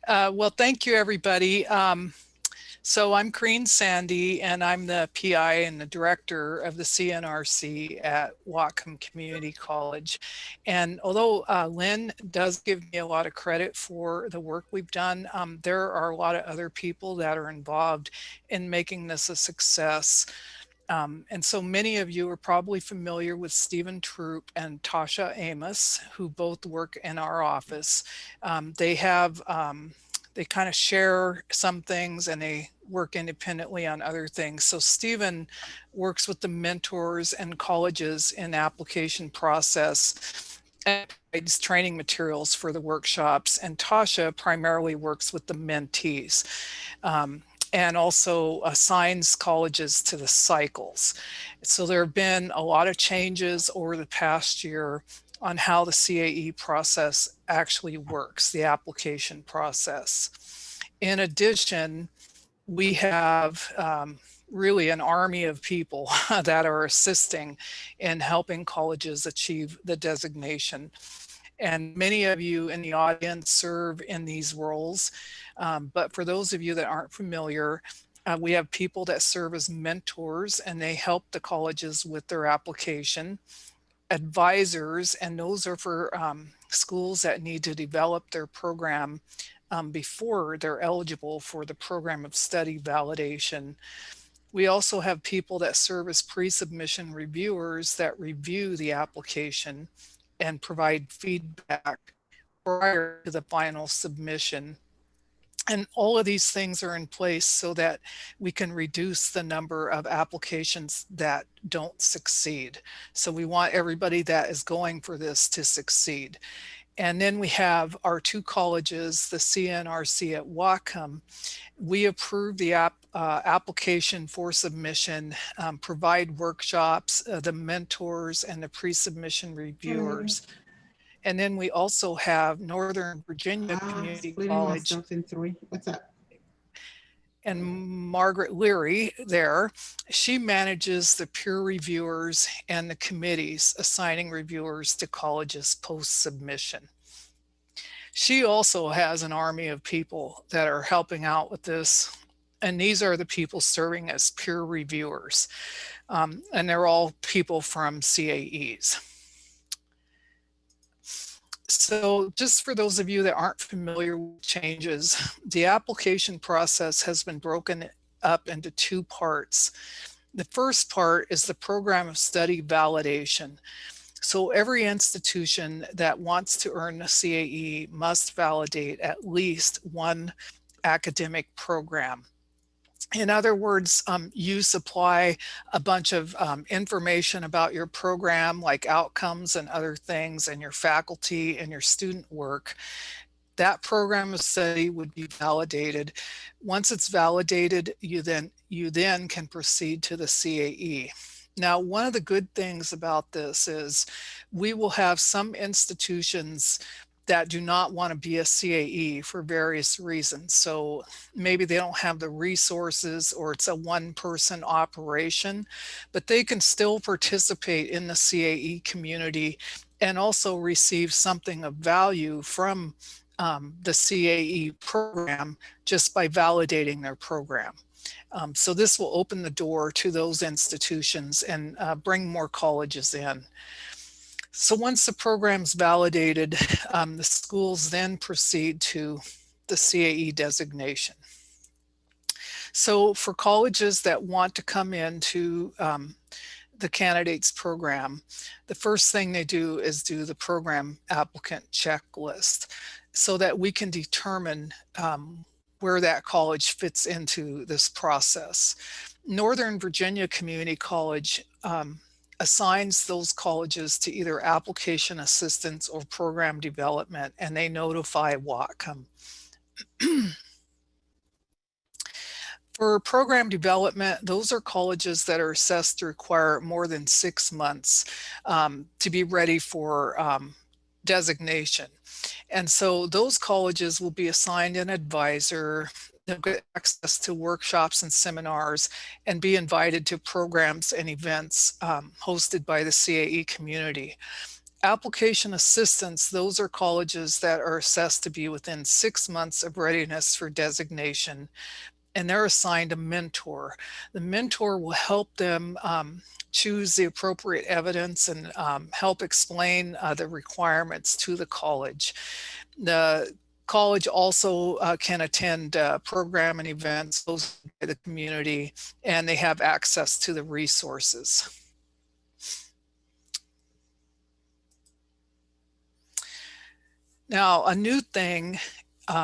Well, thank you, everybody. So I'm Green Sandy, and I'm the PI and the director of the CNRC at Whatcom Community College. And although Lynn does give me a lot of credit for the work we've done, there are a lot of other people that are involved in making this a success. And so many of you are probably familiar with Stephen Troop and Tasha Amos, who both work in our office. They kind of share some things and they work independently on other things. So Stephen works with the mentors and colleges in application process and provides training materials for the workshops. And Tasha primarily works with the mentees. And also assigns colleges to the cycles. So there have been a lot of changes over the past year on how the CAE process actually works, the application process. In addition, we have really an army of people that are assisting in helping colleges achieve the designation. And many of you in the audience serve in these roles. But for those of you that aren't familiar, we have people that serve as mentors and they help the colleges with their application. Advisors, and those are for schools that need to develop their program before they're eligible for the program of study validation. We also have people that serve as pre-submission reviewers that review the application and provide feedback prior to the final submission. And all of these things are in place so that we can reduce the number of applications that don't succeed. So we want everybody that is going for this to succeed. And then we have our two colleges, the CNRC at Whatcom. We approve the application for submission, provide workshops, the mentors and the pre-submission reviewers. And then we also have Northern Virginia Community College. What's up? And Margaret Leary there, she manages the peer reviewers and the committees assigning reviewers to colleges post-submission. She also has an army of people that are helping out with this. And these are the people serving as peer reviewers. And they're all people from CAEs. So just for those of you that aren't familiar with changes, the application process has been broken up into two parts. The first part is the program of study validation. So every institution that wants to earn a CAE must validate at least one academic program. In other words, you supply a bunch of information about your program, like outcomes and other things, and your faculty and your student work. That program of study would be validated. Once it's validated, you then can proceed to the CAE. Now, one of the good things about this is we will have some institutions that do not want to be a CAE for various reasons. So maybe they don't have the resources or it's a one-person operation, but they can still participate in the CAE community and also receive something of value from the CAE program just by validating their program. So this will open the door to those institutions and bring more colleges in. So once the program's validated, the schools then proceed to the CAE designation. So for colleges that want to come into the candidates program, the first thing they do is do the program applicant checklist so that we can determine where that college fits into this process. Northern Virginia Community College assigns those colleges to either application assistance or program development, and they notify Whatcom. For program development, those are colleges that are assessed to require more than 6 months to be ready for designation. And so those colleges will be assigned an advisor. They'll get access to workshops and seminars and be invited to programs and events hosted by the CAE community. Application assistants, those are colleges that are assessed to be within 6 months of readiness for designation, and they're assigned a mentor. The mentor will help them choose the appropriate evidence and help explain the requirements to the college. The college also can attend program and events hosted by the community, and they have access to the resources. Now, a new thing,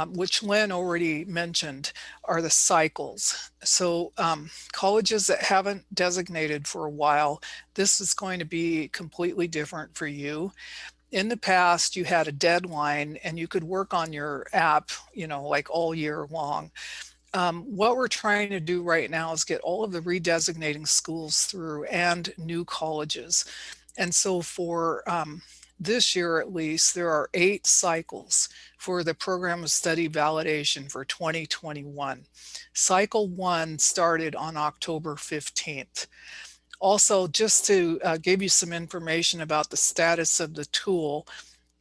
which Lynn already mentioned, are the cycles. So colleges that haven't designated for a while, this is going to be completely different for you. In the past, you had a deadline and you could work on your app, like all year long. What we're trying to do right now is get all of the redesignating schools through and new colleges. And so for this year, at least, there are 8 cycles for the program of study validation for 2021. Cycle 1 started on October 15th. Also, just to give you some information about the status of the tool,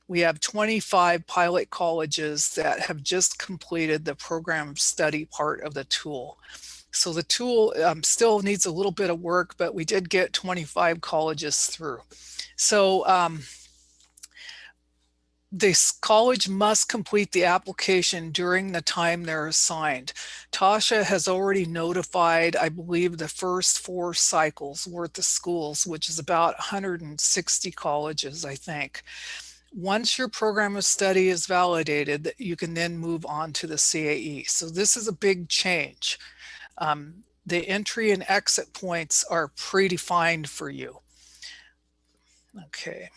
we have 25 pilot colleges that have just completed the program of study part of the tool. So the tool still needs a little bit of work, but we did get 25 colleges through. So this college must complete the application during the time they're assigned. Tasha has already notified, I believe, the first 4 cycles worth of schools, which is about 160 colleges, I think. Once your program of study is validated, you can then move on to the CAE. So this is a big change. The entry and exit points are predefined for you. Okay.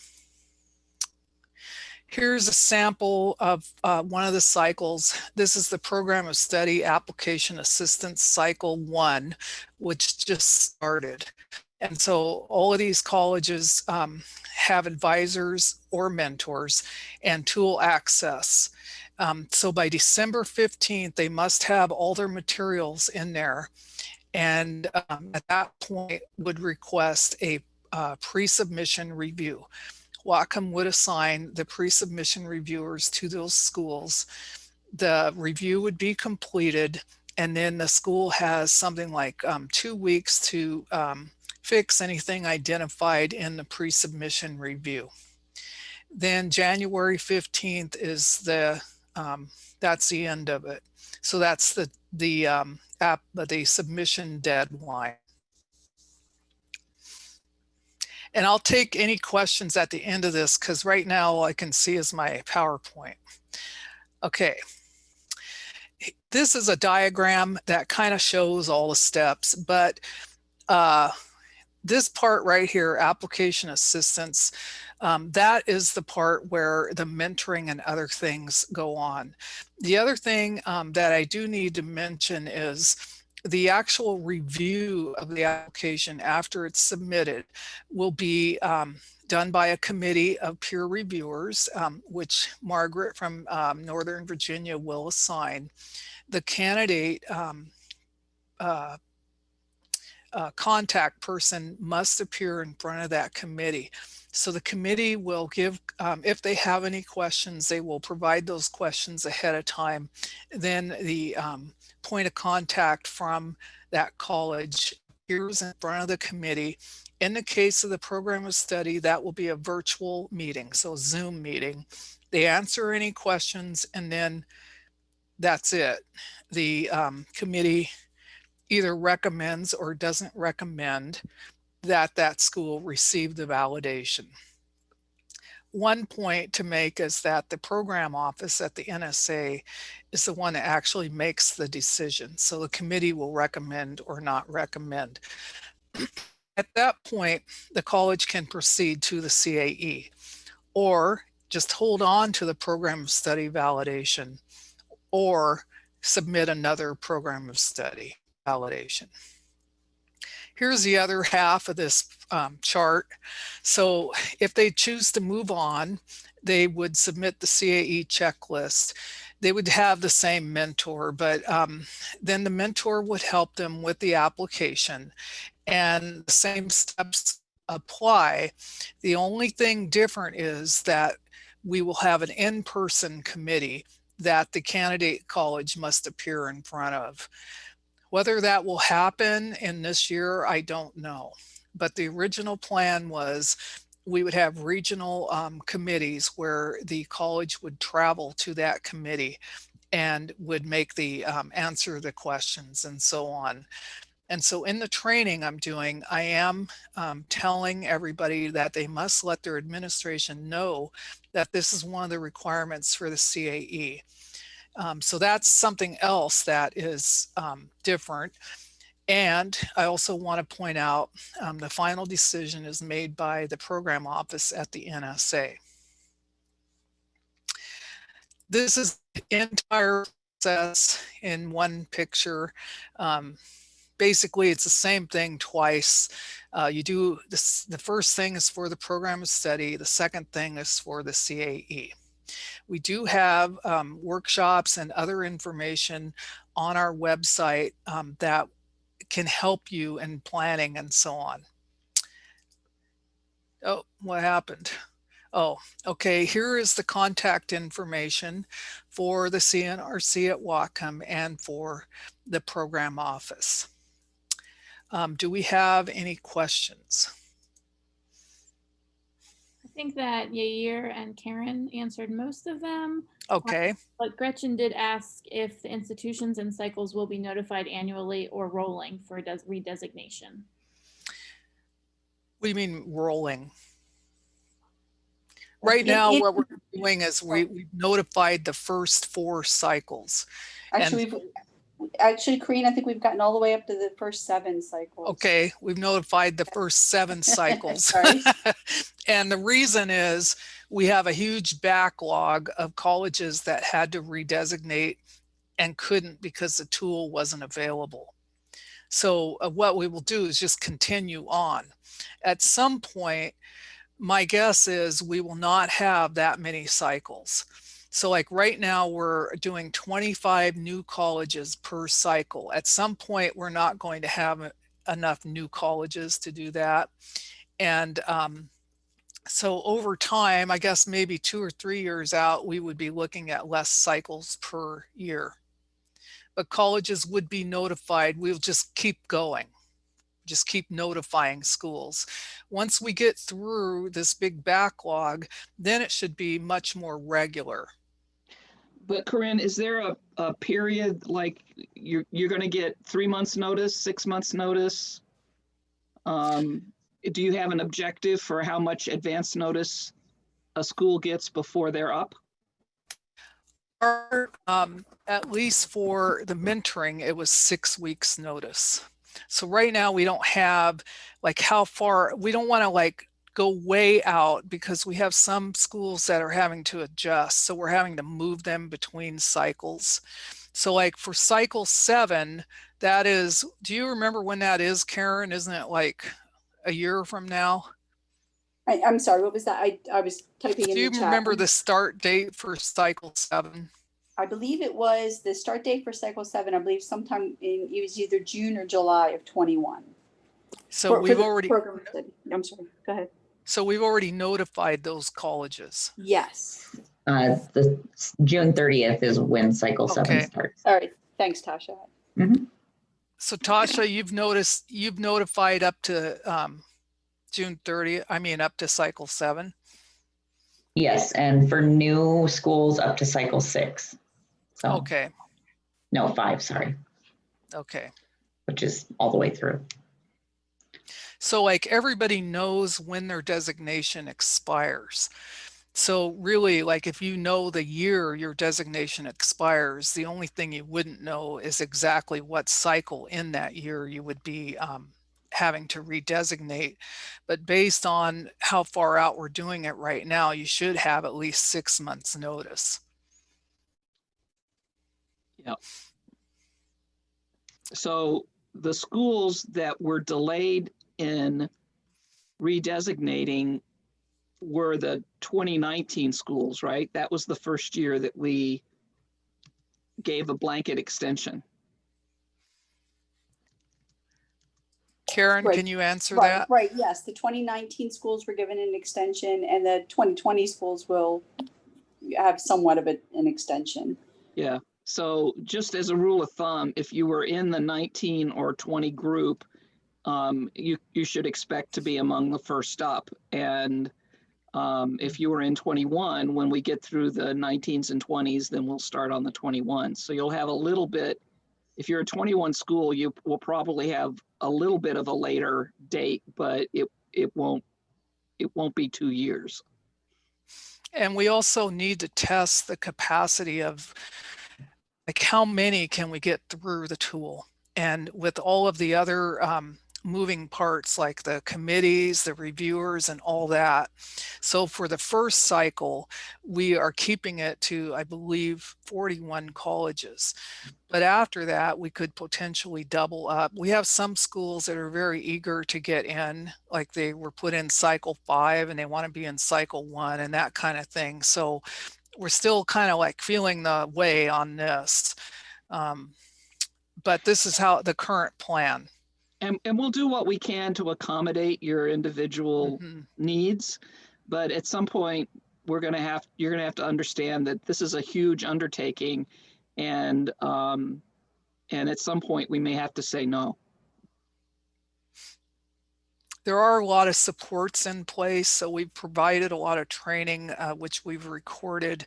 Here's a sample of one of the cycles. This is the program of study application assistance cycle 1, which just started. And so all of these colleges have advisors or mentors and tool access. So by December 15th, they must have all their materials in there. And at that point would request a pre-submission review. Whatcom would assign the pre-submission reviewers to those schools. The review would be completed, and then the school has something like 2 weeks to fix anything identified in the pre-submission review. Then January 15th is that's the end of it. So that's the submission deadline. And I'll take any questions at the end of this, because right now all I can see is my PowerPoint. Okay. This is a diagram that kind of shows all the steps, but this part right here, application assistance, that is the part where the mentoring and other things go on. The other thing that I do need to mention is the actual review of the application after it's submitted will be done by a committee of peer reviewers, which Margaret from Northern Virginia will assign. The candidate contact person must appear in front of that committee. So the committee will give, if they have any questions, they will provide those questions ahead of time. Then the point of contact from that college appears in front of the committee. In the case of the program of study, that will be a virtual meeting, so a Zoom meeting. They answer any questions, and then that's it. The committee either recommends or doesn't recommend that that school receive the validation. One point to make is that the program office at the NSA is the one that actually makes the decision. So the committee will recommend or not recommend. At that point, the college can proceed to the CAE or just hold on to the program of study validation or submit another program of study validation. Here's the other half of this chart. So if they choose to move on, they would submit the CAE checklist. They would have the same mentor, but then the mentor would help them with the application, and the same steps apply. The only thing different is that we will have an in-person committee that the candidate college must appear in front of. Whether that will happen in this year, I don't know. But the original plan was we would have regional committees where the college would travel to that committee and would make the answer the questions and so on. And so in the training I'm doing, I am telling everybody that they must let their administration know that this is one of the requirements for the CAE. So that's something else that is different. And I also want to point out the final decision is made by the program office at the NSA. This is the entire process in one picture. Basically, it's the same thing twice. You do this, the first thing is for the program of study. The second thing is for the CAE. We do have workshops and other information on our website that can help you in planning and so on. Oh, what happened? Oh, okay, here is the contact information for the CNRC at Whatcom and for the program office. Do we have any questions? I think that Yair and Karen answered most of them. Okay. But Gretchen did ask if the institutions and cycles will be notified annually or rolling for redesignation. What do you mean rolling? Right now, what we're doing is we've notified the first 4 cycles. Actually, Corrine, I think we've gotten all the way up to the first 7 cycles. Okay, we've notified the first 7 cycles. And the reason is we have a huge backlog of colleges that had to redesignate and couldn't because the tool wasn't available. So what we will do is just continue on. At some point, my guess is we will not have that many cycles. So like right now we're doing 25 new colleges per cycle. At some point we're not going to have enough new colleges to do that. And so over time, I guess maybe 2 or 3 years out, we would be looking at less cycles per year. But colleges would be notified. We'll just keep going. Just keep notifying schools. Once we get through this big backlog, then it should be much more regular. But Corinne, is there a period like you're going to get 3 months notice, 6 months notice? Do you have an objective for how much advance notice a school gets before they're up? At least for the mentoring, it was 6 weeks notice. So right now we don't have like how far, we don't want to like go way out because we have some schools that are having to adjust. So we're having to move them between cycles. So like for cycle 7, that is, do you remember when that is, Karen? Isn't it like a year from now? I'm sorry, what was that? I was typing in the chat. Do you remember the start date for cycle 7? I believe it was the start date for cycle 7. I believe sometime it was either June or July of 21. So we've already. I'm sorry. Go ahead. So we've already notified those colleges. Yes. The June 30th is when cycle 7 starts. All right. Thanks, Tasha. Mm-hmm. So Tasha, you've notified up to June 30th. I mean, up to cycle 7. Yes, and for new schools up to cycle 6. So, okay. No, 5, sorry. Okay. Which is all the way through. So like everybody knows when their designation expires. So really, like if you know the year your designation expires, the only thing you wouldn't know is exactly what cycle in that year you would be having to redesignate. But based on how far out we're doing it right now, you should have at least 6 months notice. Yeah. So the schools that were delayed in redesignating were the 2019 schools, right? That was the first year that we gave a blanket extension. Karen, right. can you answer Right, that? right, yes, the 2019 schools were given an extension and the 2020 schools will have somewhat of an extension. Yeah, so just as a rule of thumb, if you were in the 19 or 20 group, you should expect to be among the first up. And if you were in 21, when we get through the 19s and 20s, then we'll start on the 21. So you'll have a little bit, if you're a 21 school, you will probably have a little bit of a later date, but it won't be 2 years. And we also need to test the capacity of, like, how many can we get through the tool? And with all of the other moving parts, like the committees, the reviewers, and all that. So for the first cycle, we are keeping it to, I believe, 41 colleges. But after that, we could potentially double up. We have some schools that are very eager to get in, like they were put in cycle 5 and they want to be in cycle 1 and that kind of thing. So we're still kind of like feeling the way on this. But this is how the current plan. And we'll do what we can to accommodate your individual needs. But at some point, you're going to have to understand that this is a huge undertaking. And at some point we may have to say no. There are a lot of supports in place. So we've provided a lot of training, which we've recorded.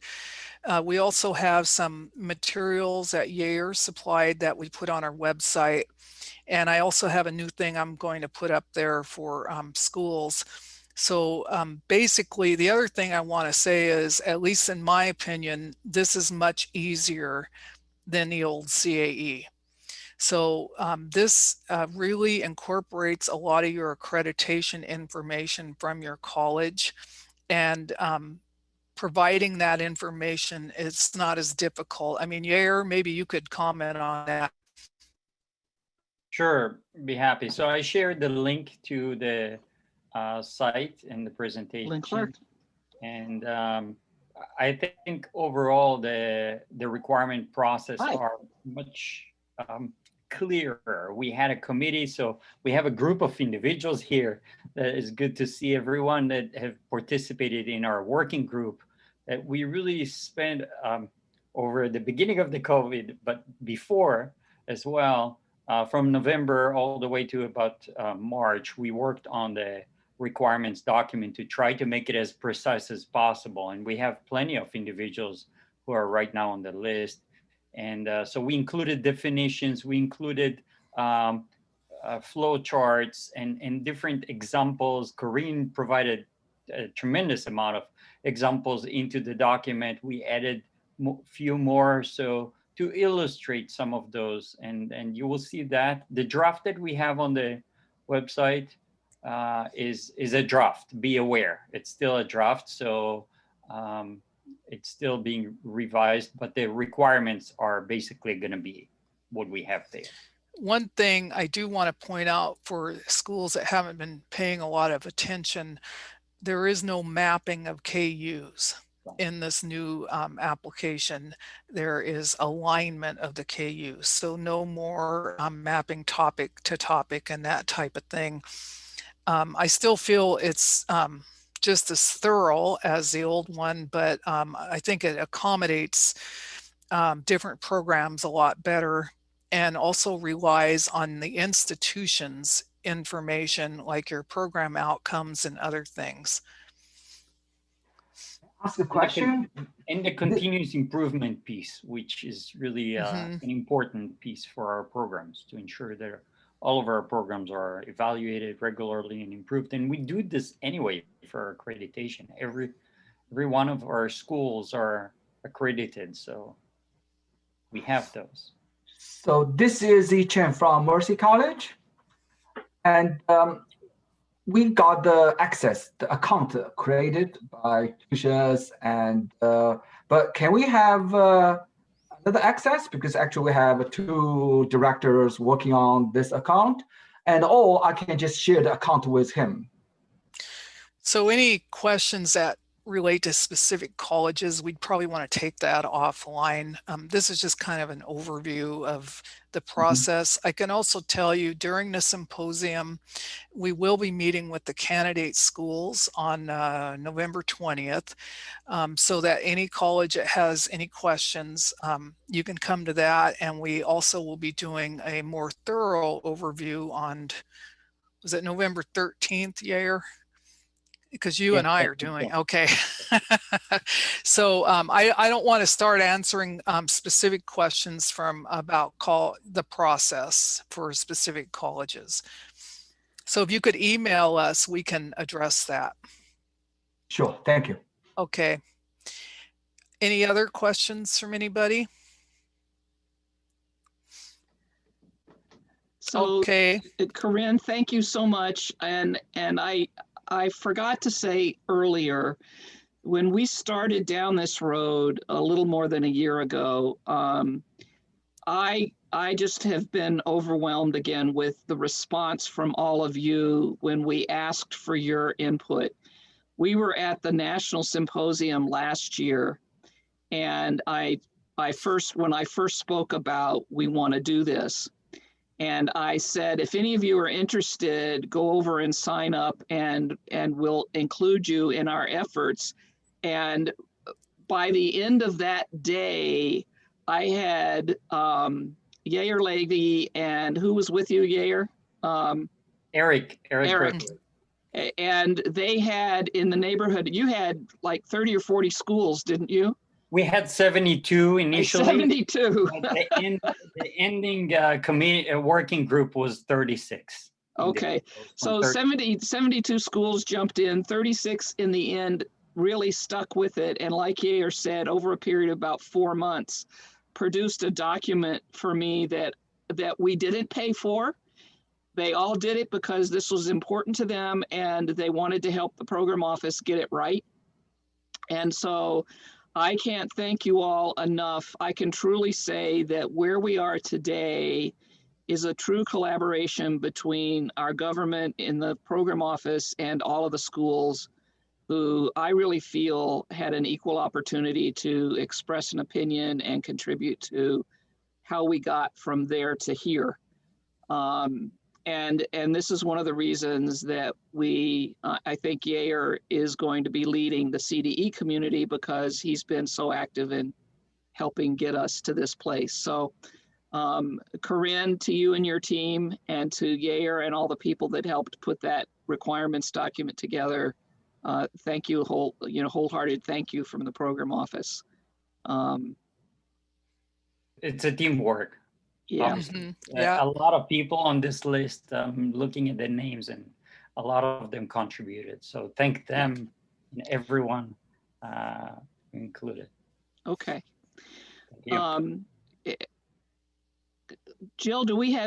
We also have some materials that Yair supplied that we put on our website. And I also have a new thing I'm going to put up there for schools. So basically, the other thing I want to say is, at least in my opinion, this is much easier than the old CAE. So this really incorporates a lot of your accreditation information from your college, and providing that information is not as difficult. I mean, Yair, maybe you could comment on that. Sure, be happy. So I shared the link to the site in the presentation. And I think overall the requirement process are much clearer. We had a committee, so we have a group of individuals here that is good to see everyone that have participated in our working group that we really spent over the beginning of the COVID, but before as well. From November all the way to about March, we worked on the requirements document to try to make it as precise as possible. And we have plenty of individuals who are right now on the list. And so we included definitions, we included flow charts and different examples. Corinne provided a tremendous amount of examples into the document. We added a few more. So to illustrate some of those, and you will see that the draft that we have on the website is a draft. Be aware, it's still a draft, so it's still being revised, but the requirements are basically going to be what we have there. One thing I do want to point out for schools that haven't been paying a lot of attention, there is no mapping of KUs. In this new application, there is alignment of the KUs. So no more mapping topic to topic and that type of thing. I still feel it's just as thorough as the old one, but I think it accommodates different programs a lot better, and also relies on the institution's information, like your program outcomes and other things. Ask a question. And the continuous improvement piece, which is really an important piece for our programs, to ensure that all of our programs are evaluated regularly and improved. And we do this anyway for accreditation. Every one of our schools are accredited, so we have those. So this is Chen from Mercy College, and we got the access, the account created by tutors, and but can we have another access? Because actually we have 2 directors working on this account, and or I can just share the account with him. So any questions that relate to specific colleges, we'd probably want to take that offline. This is just kind of an overview of the process. I can also tell you during the symposium, we will be meeting with the candidate schools on November 20th, so that any college that has any questions, you can come to that. And we also will be doing a more thorough overview on, was it November 13th, Yair? Because you and I are doing, okay. So I don't want to start answering specific questions from about the process for specific colleges. So if you could email us, we can address that. Sure, thank you. Okay. Any other questions from anybody? So, okay. Corinne, thank you so much. And I forgot to say earlier, when we started down this road a little more than a year ago, I just have been overwhelmed again with the response from all of you when we asked for your input. We were at the National Symposium last year, and when I first spoke about we want to do this, and I said, if any of you are interested, go over and sign up, and we'll include you in our efforts. And by the end of that day, I had Yair Levy, and who was with you, Yair? Eric. And they had in the neighborhood, you had like 30 or 40 schools, didn't you? We had 72 initially. 72. The ending committee working group was 36. Okay, so 72 schools jumped in, 36 in the end really stuck with it. And like Yair said, over a period of about 4 months, produced a document for me that we didn't pay for. They all did it because this was important to them and they wanted to help the program office get it right. And so I can't thank you all enough. I can truly say that where we are today is a true collaboration between our government in the program office and all of the schools, who I really feel had an equal opportunity to express an opinion and contribute to how we got from there to here. And this is one of the reasons that I think Yair is going to be leading the CDE community, because he's been so active in helping get us to this place. So Corinne, to you and your team, and to Yair and all the people that helped put that requirements document together, thank you, wholehearted thank you from the program office. It's a teamwork. Yeah. Yeah. A lot of people on this list, looking at the names, and a lot of them contributed. So thank them and everyone included. Okay. Jill,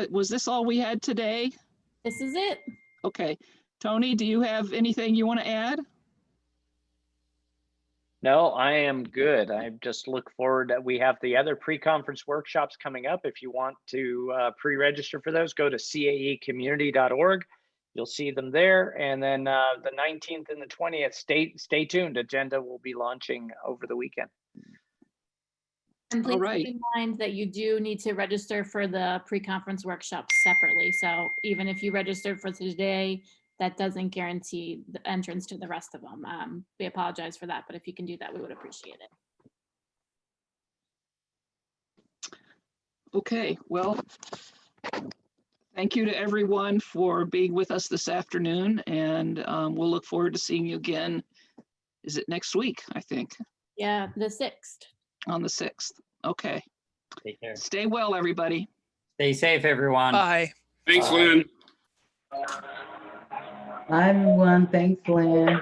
was this all we had today? This is it. Okay. Tony, do you have anything you want to add? No, I am good. I just look forward that we have the other pre-conference workshops coming up. If you want to pre-register for those, go to caecommunity.org. You'll see them there. And then the 19th and the 20th, stay tuned. Agenda will be launching over the weekend. And please keep in mind that you do need to register for the pre-conference workshops separately. So even if you registered for today, that doesn't guarantee the entrance to the rest of them. We apologize for that, but if you can do that, we would appreciate it. Okay, well, thank you to everyone for being with us this afternoon, and we'll look forward to seeing you again. Is it next week, I think? Yeah, the 6th. On the 6th. Okay. Take care. Stay well, everybody. Stay safe, everyone. Bye. Thanks, Lynn. Bye, everyone. Thanks, Lynn.